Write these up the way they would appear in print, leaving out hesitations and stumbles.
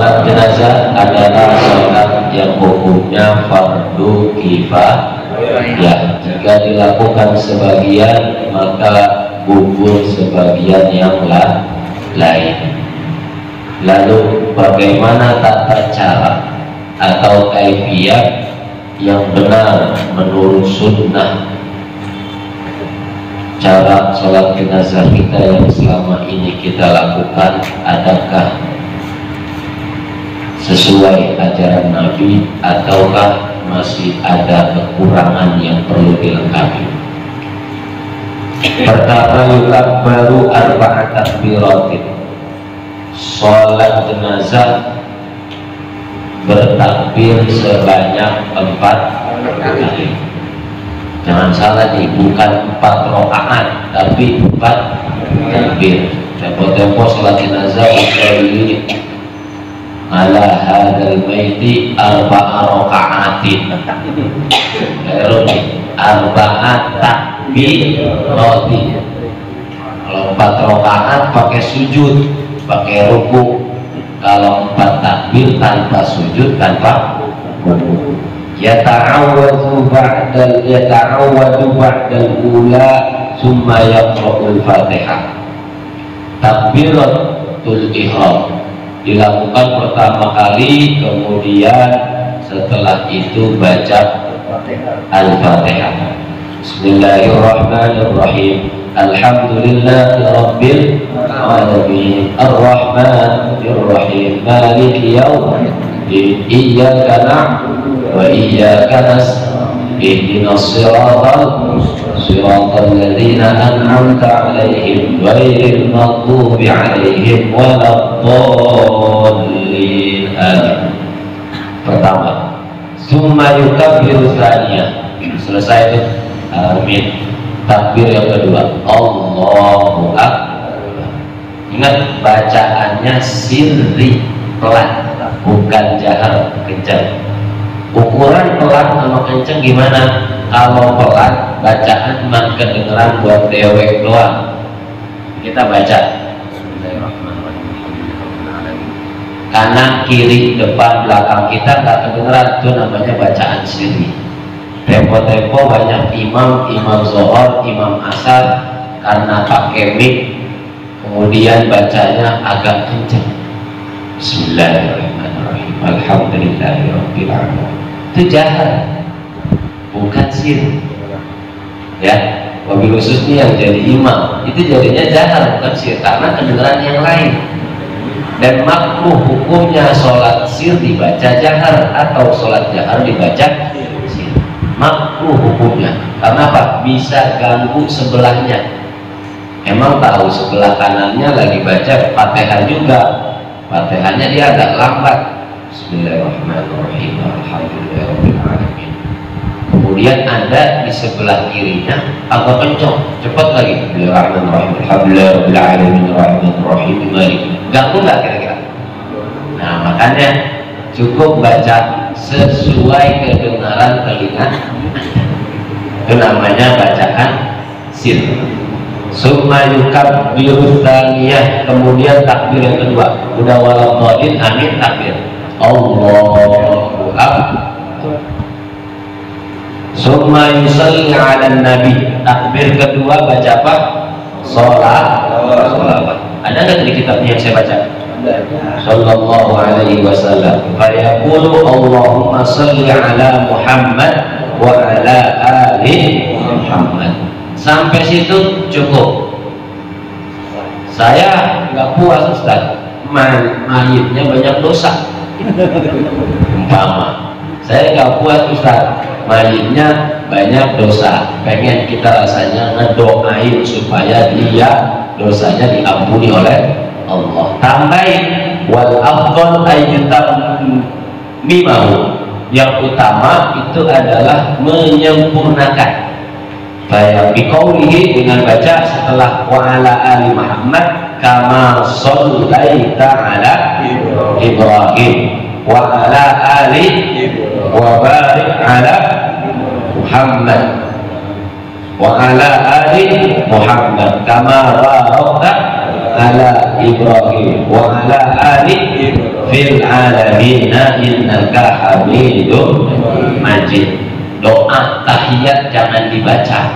Sholat jenazah adalah sholat yang hukumnya fardu kifayah. Jika dilakukan sebagian maka gugur sebagian yang lain. Lalu bagaimana tata cara atau kaifiyat yang benar menurut sunnah cara sholat jenazah kita yang selama ini kita lakukan? Adakah sesuai ajaran Nabi ataukah masih ada kekurangan yang perlu dilengkapi? Pertama, yukabbaru arba'at takbiratin. Sholat jenazah bertakbir sebanyak 4 kali. Jangan salah nih, bukan 4 rakaat tapi 4 takbir. Tempo-tempo sholat jenazah usolli ala hadal maiti arba'a raka'atin. Arba'at takbiratin. Kalau 4 rakaat pakai sujud, pakai ruku. Kalau 4 takbir tanpa sujud, tanpa ruku. Yata'awwadu ba'dal ula summa yaqra'ul fatihah. Takbiratul ihram dilakukan pertama kali, kemudian setelah itu baca Al-Fatihah. Bismillahirrahmanirrahim. Alhamdulillahi rabbil alamin. Ar-Rahmanir Rahim. Maliki yaumiddin. Iyyaka na'budu wa iyyaka nasta'in. Ihdinas siratal ladzina an'amta 'alaihim ghairil maghdubi 'alaihim waladdallin. Amin. Pertama, summa yukabbiru tsaniyah. Selesai itu amin. Takbir yang kedua, Allahu Akbar. Ingat, bacaannya sirri, pelan, bukan jahar kencang. Ukuran pelan sama kencang gimana? Kalau pelan, bacaan cuma kedengeran buat dewek doang. Kita baca kanan, kiri, depan, belakang kita nggak kedengeran, itu namanya bacaan sirri. Tempo-tempo banyak imam zohor, imam asar, karena pakai mic kemudian bacanya agak kencang. Bismillahirrahmanirrahim. Alhamdulillahirabbil alamin. Itu jahar, bukan sir. Ya, wabil khusus nih yang jadi imam itu jadinya jahar, bukan sir, karena kedengaran yang lain. Dan makruh hukumnya sholat sir dibaca jahar atau sholat jahar dibaca sir. Makruh hukumnya. Karena apa? Bisa ganggu sebelahnya. Emang tahu sebelah kanannya lagi baca Fatihah juga, Fatihahnya dia agak lambat. Bismillahirrahmanirrahim. Alhamdulillahirabbil alamin. Kemudian ada di sebelah kirinya agak kencang, cepat lagi. Bismillahirrahmanirrahim. Alhamdulillahirabbil alamin arrahmanirrahim maliki. Ganggu nggak kira-kira? Nah, makanya cukup baca sesuai kedengaran telinga. Itu namanya bacaan sir. Summa yukabbiru tsaniyah, kemudian takbir yang kedua. Udah waladhdallin, amin, takbir. Allahu akbar. Summa yusalli 'alan nabi. Takbir kedua baca apa? Sholawat. Ada nggak di kitabnya yang saya baca? Sallallahu alaihi wasallam. Fayaqulu Allahumma salli ala Muhammad wa ala ali Muhammad. Sampai situ cukup. Saya nggak puas, Ustaz. Mayitnya banyak dosa. Umpama saya nggak puas, Ustaz, mayitnya banyak dosa. Pengen kita rasanya ngedoain supaya dia dosanya diampuni oleh Allah. Tambahin wal afdal ayyutam mimahu. Yang utama itu adalah menyempurnakan. Baik biqaulihi, dengan baca setelah wa ala ali Muhammad kama shallaita ala Ibrahim wa ala ali wa barik ala Muhammad wa ala ali Muhammad kama barakta ala Ibrahim wa ala ali fil alamina innaka hamidum majid. Doa tahiyat jangan dibaca.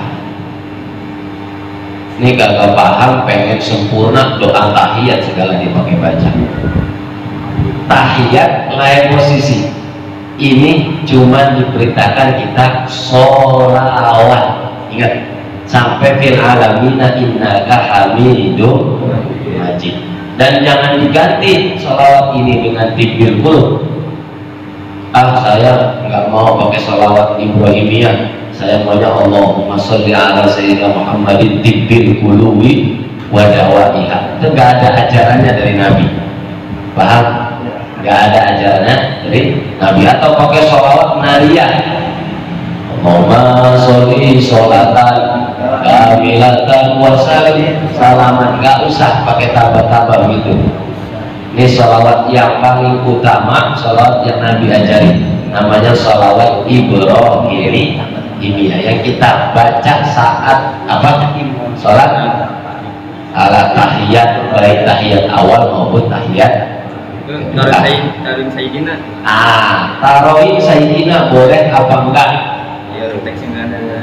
Ini gak paham, pengen sempurna doa tahiyat segala dipakai baca. Tahiyat lain posisi. Ini cuma diperintahkan kita sholawat. Ingat, sampai fil alamina innaka hamidum majid. Dan jangan diganti sholawat ini dengan tibbil qulub. Saya nggak mau pakai sholawat Ibrahimiyah, saya maunya Allahumma sholli ala sayyidina Muhammadin tibbil qulubi wa dawaiha. Itu nggak ada ajarannya dari Nabi, paham? Nggak ada ajarannya dari Nabi. Atau pakai sholawat nariyah, Allahumma sholli sholatan kamilatan wa sallim salaman. Nggak usah pakai tabah-tabah gitu. Ini sholawat yang paling utama, sholawat yang Nabi ajari, namanya sholawat Ibrahimiyah yang kita baca saat apa? Sholat ala tahiyat, baik tahiyat awal maupun tahiyat tarawih sayyidina. Tarawih sayyidina boleh apa enggak?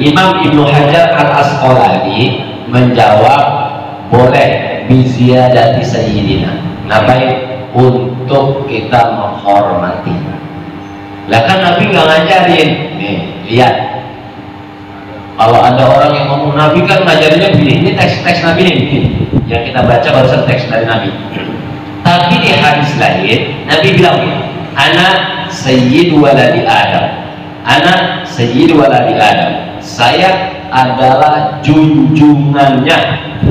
Imam Ibnu Hajar Al-Asqalani menjawab boleh biziyadati sayyidina. Ngapain? Untuk kita menghormati. Lah kan Nabi nggak ngajarin. Nih, lihat. Kalau ada orang yang ngomong Nabi kan ngajarinnya begini, ini teks Nabi nih begini. Yang kita baca barusan teks dari Nabi. Tapi di hadis lain Nabi bilang, "Ana sayyidu waladi Adam." Ana sayyidu waladi Adam. Saya adalah junjungannya,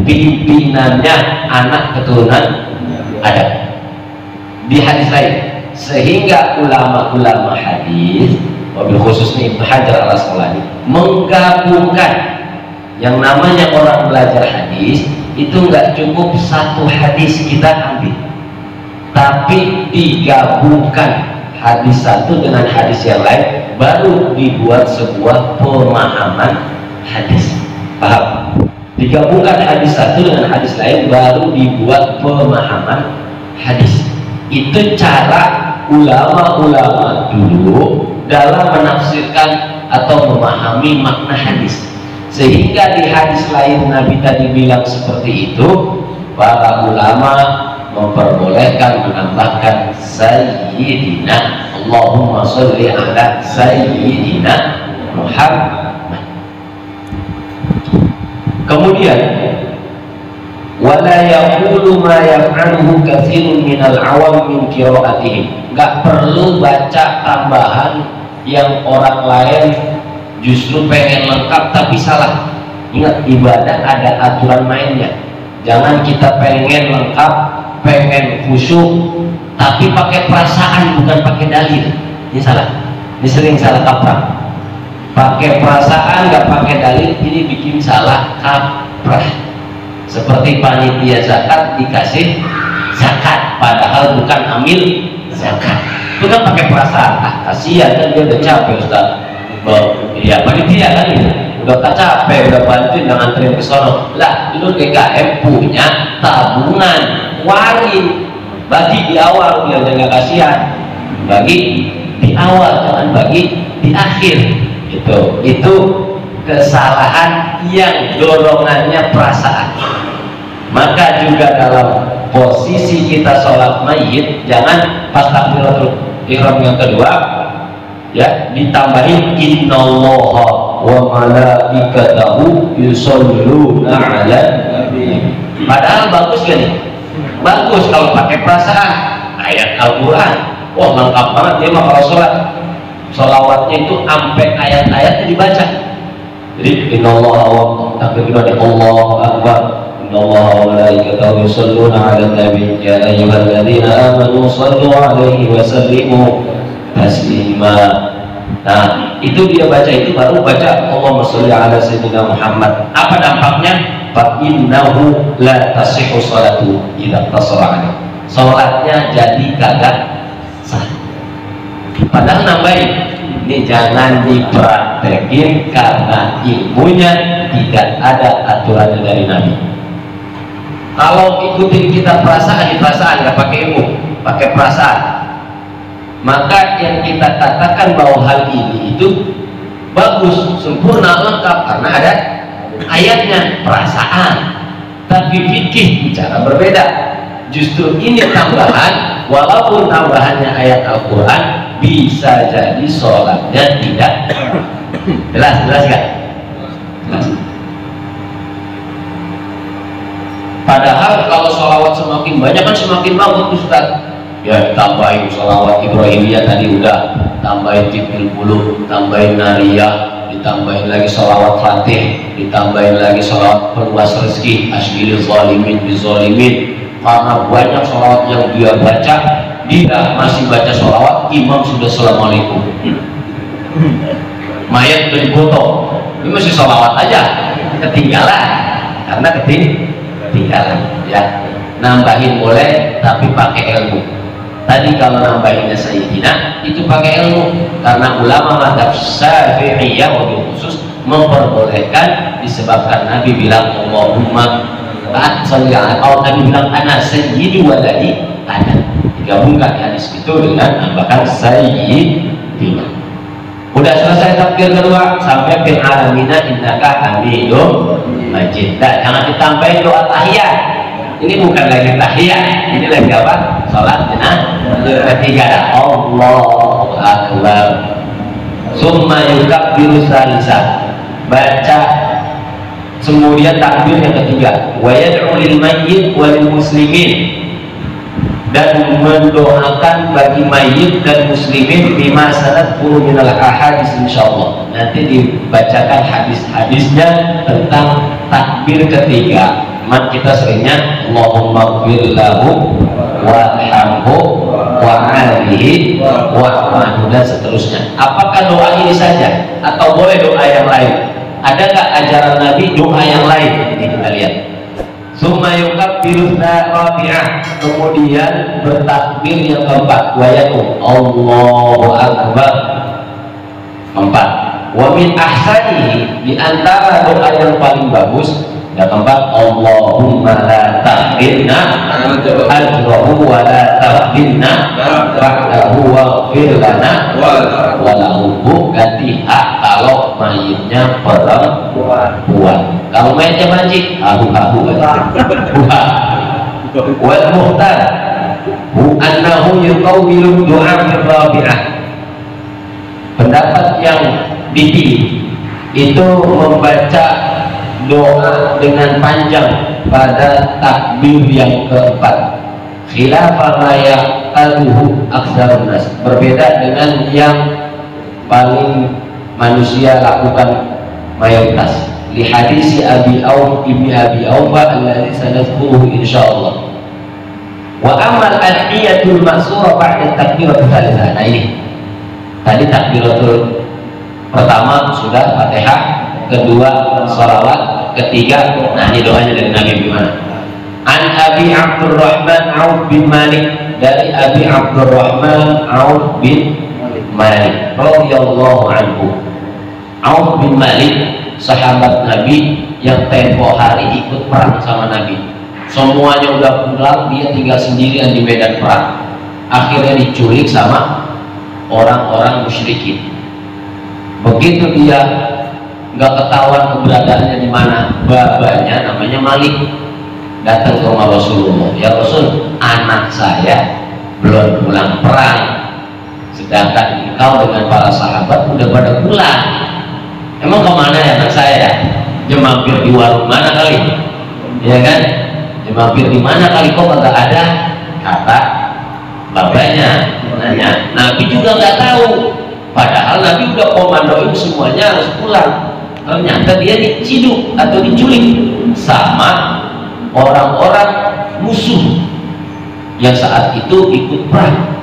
pimpinannya anak keturunan Adam. Di hadis lain, sehingga ulama-ulama hadis, wabil khususnya Ibnu Hajar Al-Asqalani, menggabungkan yang namanya orang belajar hadis itu nggak cukup satu hadis kita ambil, tapi digabungkan hadis satu dengan hadis yang lain, baru dibuat sebuah pemahaman hadis. Paham? Digabungkan hadis satu dengan hadis lain, baru dibuat pemahaman hadis. Itu cara ulama-ulama dulu dalam menafsirkan atau memahami makna hadis. Sehingga di hadis lain Nabi tadi bilang seperti itu, para ulama memperbolehkan menambahkan sayyidina, Allahumma sholli ala sayyidina Muhammad. Kemudian wala yaqulu ma yaf'aluhu katsirun minal awam min qira'atihim. Enggak perlu baca tambahan yang orang lain justru pengen lengkap tapi salah. Ingat, ibadah ada aturan mainnya. Jangan kita pengen lengkap, pengen khusyuk tapi pakai perasaan bukan pakai dalil. Ini salah. Ini sering salah kaprah. Pakai perasaan nggak pakai dalil, ini bikin salah kaprah. Seperti panitia zakat dikasih zakat padahal bukan amil zakat. Itu kan pakai perasaan. Kasihan kan dia udah capek Ustaz. Ya panitia kan gitu. Udah capek, udah bantuin dengan nganterin ke sono. Lah, lu DKM punya tabungan warin, bagi di awal biar jangan kasihan. Bagi di awal, jangan bagi di akhir. Itu kesalahan yang dorongannya perasaan. Maka juga dalam posisi kita sholat mayit, jangan pas takbiratul ihram yang kedua ya ditambahin innallaha wa malaikatahu yusholluna 'alan nabi. Padahal bagus kan nih? Bagus kalau pakai perasaan. Ayat Al-Quran, wah lengkap banget dia mah kalau sholat. Sholawatnya itu sampai ayat-ayatnya dibaca. Jadi innallaha wa takbirnya Allahu akbar, innallaha wa malaikatahu yusholluna 'alan nabi ya ayyuhalladzina amanu shallu 'alaihi wa sallimu taslima. Nah, itu dia baca, itu baru baca Allahumma sholli 'ala sayyidina Muhammad. Apa dampaknya? Fa innahu la tasihhu sholatu idza tasara 'alaihi. Salatnya jadi kagak sah. Padahal nambahin, ini jangan dipraktekin karena ilmunya tidak ada aturannya dari Nabi. Kalau ikutin kita perasaan, di perasaan nggak pakai ilmu. pakai perasaan. Maka yang kita katakan bahwa hal ini itu bagus, sempurna, lengkap karena ada ayatnya, perasaan. Tapi fikih bicara berbeda. Justru ini tambahan, walaupun tambahannya ayat Al-Quran, bisa jadi sholatnya tidak jelas kan? Jelas. Padahal kalau sholawat semakin banyak kan semakin bagus Ustaz. Ya tambahin sholawat Ibrahimiyah tadi udah, tambahin Tibil Bulu, tambahin Nariyah, ditambahin lagi sholawat Fatih, ditambahin lagi sholawat peluas rezeki, asbilil zalimin bizalimin. Karena banyak sholawat yang dia baca, dia masih baca sholawat, imam sudah assalamualaikum, mayat sudah dipotong, ini masih sholawat aja, ketinggalan. Karena ketinggalan ya. Nambahin boleh tapi pakai ilmu. Tadi kalau nambahinnya Sayyidina itu pakai ilmu, karena ulama mazhab Syafi'iyah wabil khusus memperbolehkan disebabkan Nabi bilang Allahumma sholli ala, atau Nabi bilang ana sayyidu waladi ana, digabungkan hadis itu dengan nambahan Sayyidina. Udah selesai takbir kedua sampai fil alamina innaka hamidum majid. Jangan ditambahin doa tahiyat. Ini bukan lagi tahiyat, ini lagi apa? Salat ketiga. Allahu akbar. Summa yukabbiru salisa. Baca kemudian takbir yang ketiga. Wa yad'u lil mayyit wa lil muslimin. Dan mendoakan bagi mayit dan muslimin bima sanadkuru minal ahadits insyaallah. Nanti dibacakan hadis-hadisnya tentang takbir ketiga. Kita seringnya Allahumma ighfir lahu warhamhu wa'afihi wa'fu dan seterusnya. Apakah doa ini saja atau boleh doa yang lain? Ada nggak ajaran Nabi doa yang lain? Ini kita lihat. Summa yukabbiru rabi'ah, kemudian bertakbir yang keempat, wa yaqul Allahu akbar. Keempat. Wa min ahsanihi, di antara doa yang paling bagus yang keempat, Allahumma la tahrimna ajrahu wa la tahrimna ba'dahu waghfir lana wa lahu. Ganti hak kalau mayitnya perempuan. Kalau mayitnya mancing, ahu-ahu buha. Wal muhtar hu annahu yuqawwilu du'a fil rabi'ah. Pendapat yang dipilih itu membaca doa dengan panjang pada takbir yang keempat. Khilafan ma yaqaluhu aktsarun nas, berbeda dengan yang paling manusia lakukan mayoritas. Li hadis Abi Auf ibni Abi Aufa alladzi sanadkuruhu insyaallah. Wa amal al-niyatul ma'sura ba'da takbiratul tsalitsah. Nah ini tadi takbiratul pertama sudah Fatihah, kedua sholawat, ketiga nah ini doanya dari Nabi gimana? An Abi Abdurrahman Auf bin Malik, dari Abi Abdurrahman Auf bin Malik radhiyallahu anhu. Auf bin Malik sahabat Nabi yang tempo hari ikut perang sama Nabi. Semuanya udah pulang, dia tinggal sendirian di medan perang. Akhirnya diculik sama orang-orang musyrikin. Begitu dia nggak ketahuan keberadaannya di mana, babanya namanya Malik datang ke rumah Rasulullah. Ya Rasul, anak saya belum pulang perang, sedangkan engkau dengan para sahabat udah pada pulang. Emang kemana ya anak saya? Dia mampir di warung mana kali? Ya kan? Dia mampir di mana kali, kok nggak ada? Kata babanya. Nanya, Nabi juga nggak tahu. Padahal Nabi udah komandoin semuanya harus pulang. Ternyata dia diciduk atau diculik sama orang-orang musuh yang saat itu ikut perang.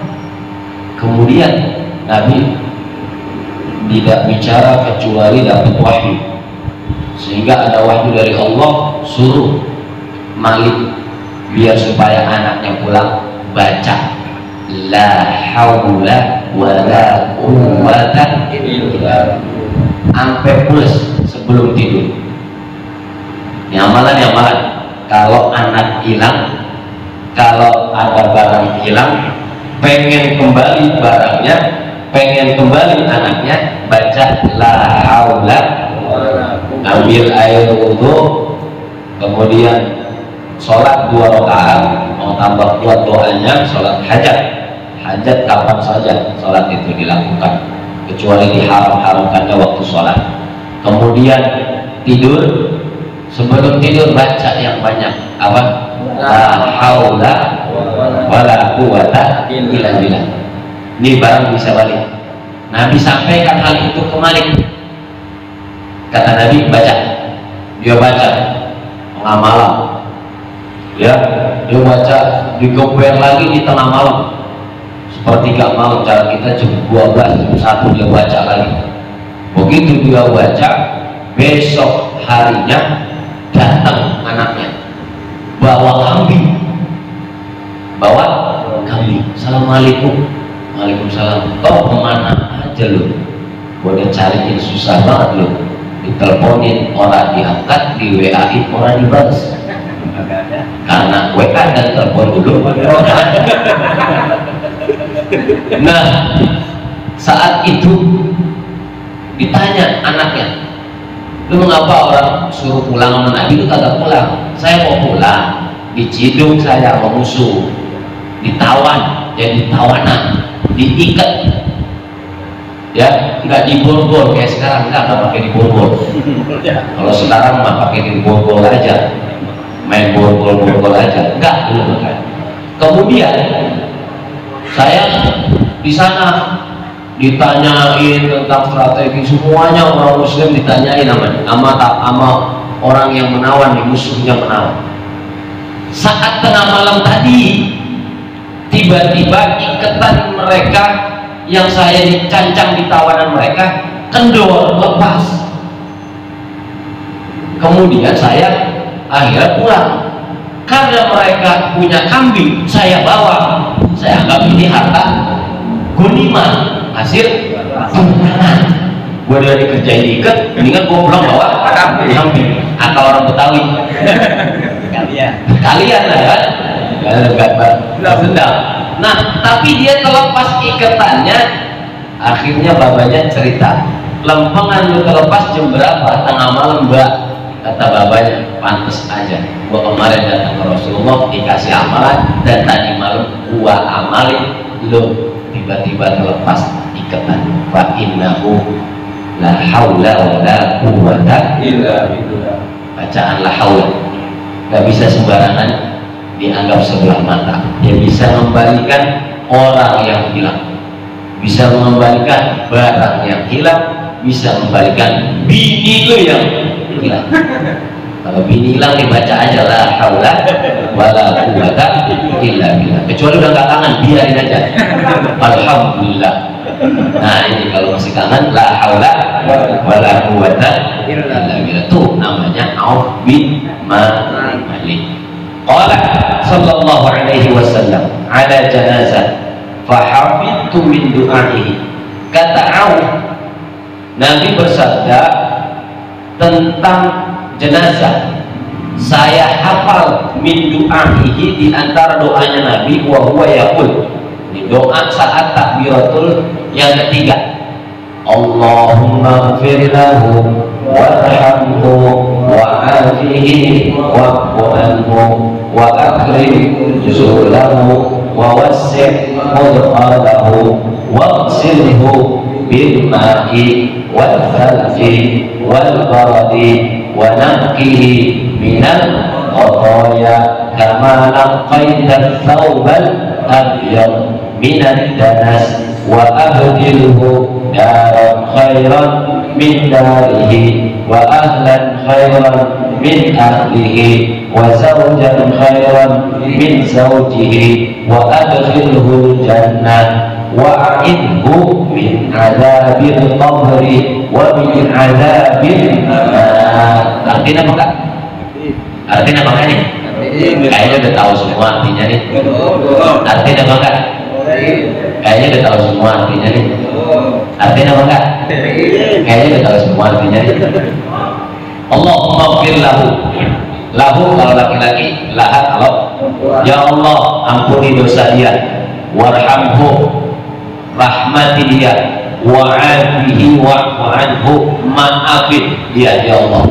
Kemudian Nabi tidak bicara kecuali dapat wahyu, sehingga ada wahyu dari Allah, suruh Malik biar supaya anaknya pulang baca la haula wala quwwata illa sampai plus sebelum tidur. Ini amalan kalau anak hilang kalau ada barang hilang, pengen kembali barangnya, pengen kembali anaknya, baca la haula, ambil air wudhu, kemudian sholat 2 rakaat, mau tambah kuat doanya, sholat hajat. Hajat kapan saja sholat itu dilakukan, kecuali diharam-haramkannya waktu sholat. Kemudian tidur, sebelum tidur baca yang banyak, apa? La haula wala quwata illa billah. Ini barang bisa balik. Nabi sampaikan hal itu ke Malik. Kata Nabi, baca. Dia baca tengah malam, ya, dia baca, digoper lagi di tengah malam, sepertiga malam, cara kita jam 12, jam 1 dia baca lagi. Begitu dia baca, besok harinya datang anaknya bawa kambing, Assalamualaikum. Waalaikumsalam. Kau kemana aja lu? Gua udah cariin susah banget lu, diteleponin orang diangkat, di WA-in orang dibalas, karena WA dan telepon dulu. Nah, saat itu ditanya anaknya, lu mengapa orang suruh pulang sama Nabi, lu kagak pulang? Saya mau pulang, diciduk saya sama musuh, ditawan, jadi tawanan, diikat, ya, nggak diborgol kayak sekarang, nggak pakai diborgol. Kalau sekarang mah pakai diborgol aja, main borgol aja, nggak dulu kan. Kemudian saya di sana ditanyain tentang strategi, semuanya orang Muslim ditanyain sama orang yang menawan, di musuhnya menawan. Saat tengah malam tadi, tiba-tiba ikatan mereka yang saya dicancang di tawanan mereka kendor, lepas. Kemudian saya akhirnya pulang, karena mereka punya kambing, saya bawa. Saya anggap ini harta gunimah, hasil pemenangan. Gue udah dikerjain diikat, mendingan gue pulang bawa kambing. Atau orang Betawi, kalian lah kan, dendam. Nah, tapi dia terlepas ikatannya. Akhirnya babanya cerita, lempengan lu terlepas jam berapa? Tengah malam, Mbak. Kata babanya, pantes aja gua kemarin datang ke Rasulullah dikasih amalan, dan tadi malam gua amalin, lu tiba-tiba terlepas ikatan. Fa innahu la haula wala quwwata illa billah. Bacaan la haula gak bisa sembarangan dianggap sebelah mata. Dia bisa mengembalikan orang yang hilang, bisa mengembalikan barang yang hilang, bisa mengembalikan bini lu yang hilang. Kalau bini hilang dibaca aja la haula wala quwwata illa billah. Kecuali udah gak kangen, biarin aja. Alhamdulillah. Nah, ini kalau masih kangen, la haula wala quwwata illa billah. Tuh namanya Auf bin Malik. Qala sallallahu alaihi wasallam ala janazah fahafidtu min du'aihi. Kata Auf, Nabi bersabda tentang jenazah, saya hafal min du'aihi, di antara doanya Nabi, wa huwa yaqul, di doa saat takbiratul yang ketiga, Allahumma ighfir lahu warhamhu wa'afihi wa'fu anhu wa akrim nuzulahu wa wassi' mudkhalahu waghsilhu bil ma'i wal thalji wal baradi wa naqqihi minal khataaya kama naqqaita thawbal abyad minad danas wa abdilhu daran khairan min darihi wa ahlan khairan min ahlihi wa zawjan khairan min zawjihi wa adkhilhu jannah wa a'idhu min azabil qabri wa min azabil nar. Artinya apa enggak? Artinya apa nih? Kayaknya udah tahu semua artinya nih. Artinya apa enggak? Kayaknya udah tahu semua artinya nih. Artinya apa enggak? Kayaknya udah tahu semua artinya nih. Allahumma ighfir lahu. Lahu kalau laki-laki, lahat kalau Ya Allah, ampuni dosa dia, warhamhu, rahmati dia, wa'afihi wa'fu anhu, maafin dia ya Allah,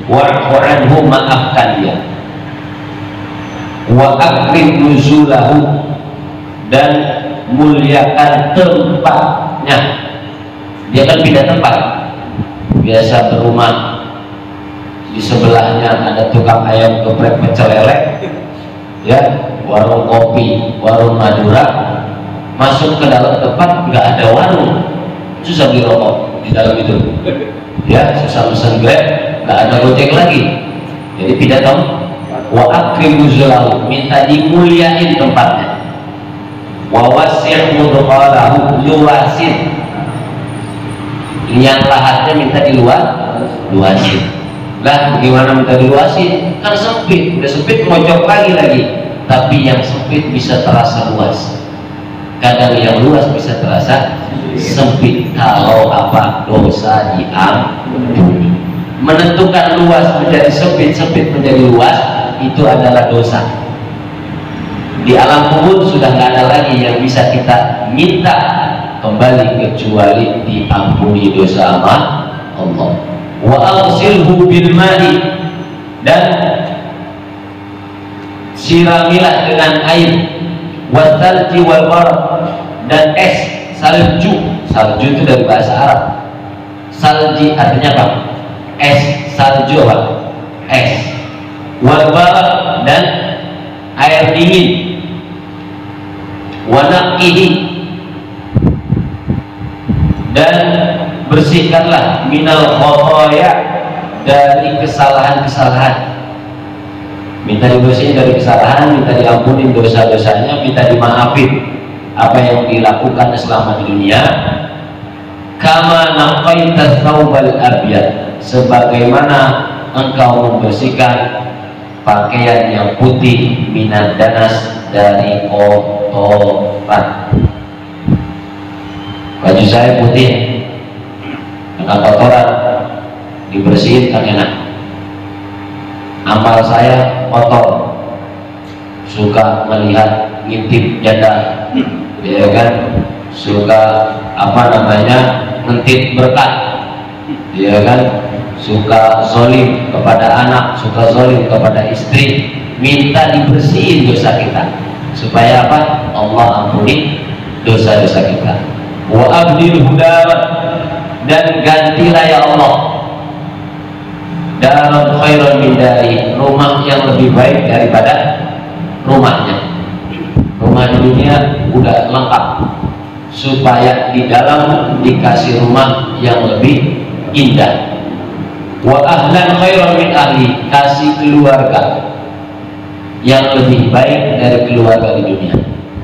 wa'fu anhu, maafkan dia, wa akrim nuzulahu, dan muliakan tempatnya. Dia kan pindah tempat, biasa berumah di sebelahnya ada tukang ayam geprek pecel lele, ya, warung kopi, warung Madura. Masuk ke dalam tempat nggak ada warung, susah beli rokok di dalam itu, ya, susah pesan Grab, nggak ada Gojek lagi. Jadi pindah tempat. Wa akrim nuzulahu, minta dimuliain tempatnya. Wa wasi' mudkhalahu, luasin, yang lahatnya minta luasin. Lah bagaimana minta diluasin? Kan sempit, udah sempit mojok lagi. Tapi yang sempit bisa terasa luas, kadang yang luas bisa terasa sempit. Kalau apa? Dosa diampuni. Menentukan luas menjadi sempit, sempit menjadi luas, itu adalah dosa. Di alam kubur sudah nggak ada lagi yang bisa kita minta kembali kecuali diampuni dosa sama Allah. Wa aghsilhu bil ma'i, dan siramilah dengan air, wa thalji wal barad, dan es, salju. Salju itu dari bahasa Arab. Salji artinya apa? Es, salju apa? Es. Wal barad, dan air dingin. Wa naqihi, dan bersihkanlah minal khotoya, dari kesalahan-kesalahan. Minta dibersihin dari kesalahan, minta diampuni dosa-dosanya, minta dimaafin apa yang dilakukan selama di dunia. Kama naqaita thawbal abyad, sebagaimana engkau membersihkan pakaian yang putih, minad danas, dari kotoran. Baju saya putih karena kotoran, dibersihin kan enak. Amal saya kotor, suka melihat ngintip janda, ya kan, suka ngintip berkat, ya kan, suka zolim kepada anak, suka zolim kepada istri. Minta dibersihin dosa kita supaya apa? Allah ampuni dosa-dosa kita. Wa abdil hudarat, dan gantilah ya Allah dalam khairan min dari, rumah yang lebih baik daripada rumahnya. Rumah di dunia udah lengkap, supaya di dalam dikasih rumah yang lebih indah. Wa ahlan khairan min ahli, kasih keluarga yang lebih baik dari keluarga di dunia.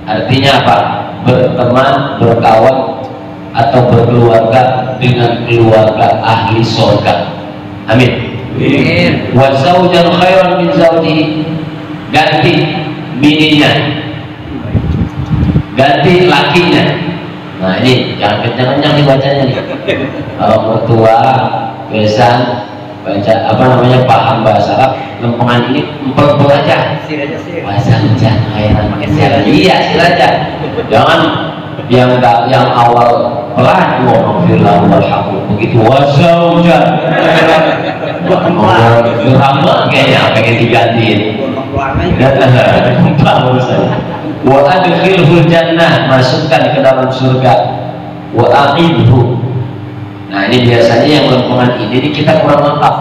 Artinya apa? Berteman, berkawan, atau berkeluarga dengan keluarga ahli surga. Amin. Wa zawjan khairan min zawjihi, ganti bininya, ganti lakinya. Nah ini jangan kencang-kencang dibacanya nih. Kalau mertua besan baca paham bahasa Arab, lempengan ini empel-empel aja. Wazan khairan min zawjihi. Iya, sir aja. Jangan yang awal pelan, wa maghfirlahu warhamhu, begitu wazaujan ramah kayaknya pengen digantiin. Wa adkhilhul jannah, masukkan ke dalam surga. Wa aqibhu. Nah ini biasanya yang lempengan ini kita kurang lengkap,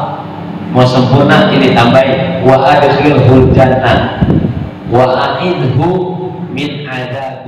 mau sempurna ini tambahin wa adkhilhul jannah wa aqibhu min adab